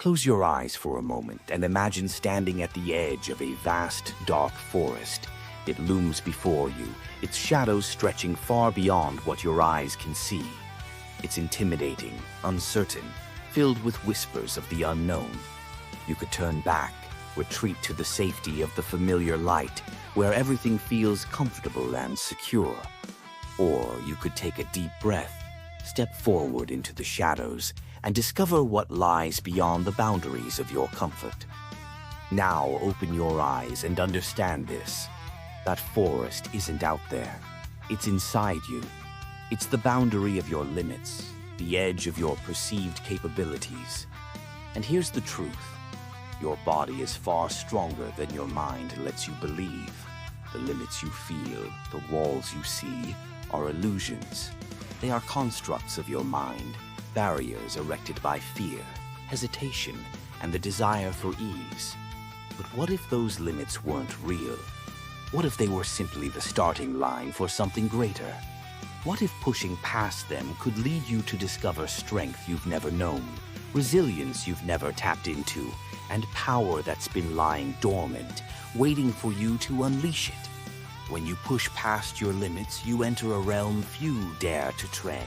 Close your eyes for a moment and imagine standing at the edge of a vast, dark forest. It looms before you, its shadows stretching far beyond what your eyes can see. It's intimidating, uncertain, filled with whispers of the unknown. You could turn back, retreat to the safety of the familiar light, where everything feels comfortable and secure. Or you could take a deep breath, step forward into the shadows, and discover what lies beyond the boundaries of your comfort. Now open your eyes and understand this. That forest isn't out there. It's inside you. It's the boundary of your limits, the edge of your perceived capabilities. And here's the truth. Your body is far stronger than your mind lets you believe. The limits you feel, the walls you see, are illusions. They are constructs of your mind, barriers erected by fear, hesitation, and the desire for ease. But what if those limits weren't real? What if they were simply the starting line for something greater? What if pushing past them could lead you to discover strength you've never known, resilience you've never tapped into, and power that's been lying dormant, waiting for you to unleash it? When you push past your limits, you enter a realm few dare to tread.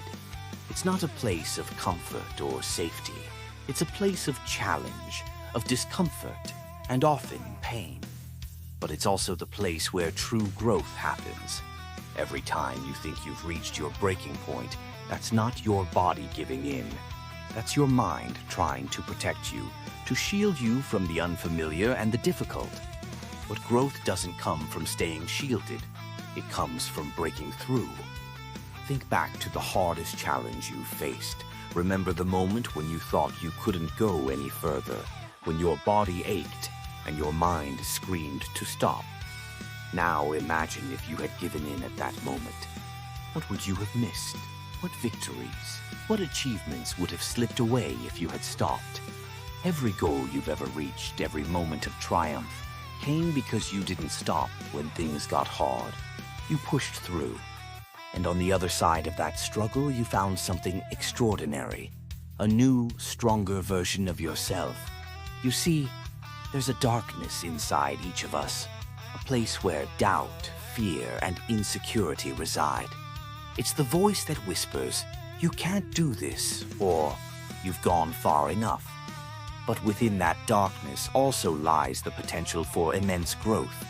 It's not a place of comfort or safety. It's a place of challenge, of discomfort, and often pain. But it's also the place where true growth happens. Every time you think you've reached your breaking point, that's not your body giving in. That's your mind trying to protect you, to shield you from the unfamiliar and the difficult. But growth doesn't come from staying shielded. It comes from breaking through. Think back to the hardest challenge you faced. Remember the moment when you thought you couldn't go any further, when your body ached and your mind screamed to stop. Now imagine if you had given in at that moment. What would you have missed? What victories, what achievements would have slipped away if you had stopped? Every goal you've ever reached, every moment of triumph, came because you didn't stop when things got hard. You pushed through. And on the other side of that struggle, you found something extraordinary. A new, stronger version of yourself. You see, there's a darkness inside each of us. A place where doubt, fear, and insecurity reside. It's the voice that whispers, "You can't do this," or "You've gone far enough." But within that darkness also lies the potential for immense growth.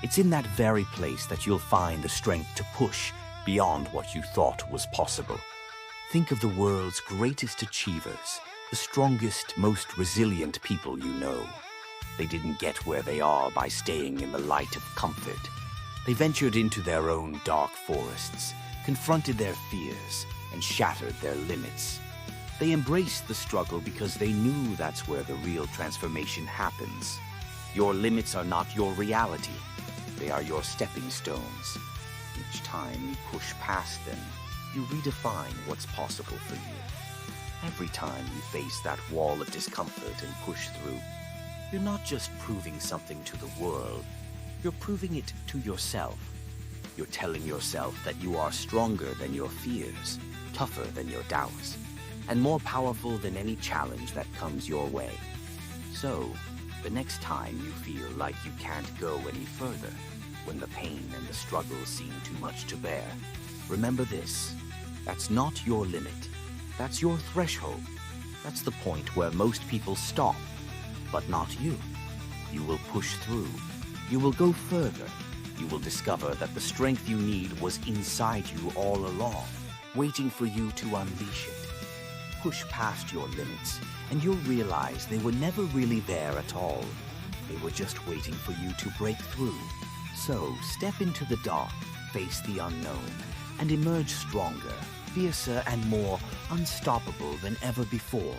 It's in that very place that you'll find the strength to push beyond what you thought was possible. Think of the world's greatest achievers, the strongest, most resilient people you know. They didn't get where they are by staying in the light of comfort. They ventured into their own dark forests, confronted their fears, and shattered their limits. They embraced the struggle because they knew that's where the real transformation happens. Your limits are not your reality. They are your stepping stones. Each time you push past them, you redefine what's possible for you. Every time you face that wall of discomfort and push through, you're not just proving something to the world, you're proving it to yourself. You're telling yourself that you are stronger than your fears, tougher than your doubts, and more powerful than any challenge that comes your way. So, the next time you feel like you can't go any further, when the pain and the struggle seem too much to bear, remember this: that's not your limit. That's your threshold. That's the point where most people stop, but not you. You will push through. You will go further. You will discover that the strength you need was inside you all along, waiting for you to unleash it. Push past your limits, and you'll realize they were never really there at all. They were just waiting for you to break through. So, step into the dark, face the unknown, and emerge stronger, fiercer, and more unstoppable than ever before.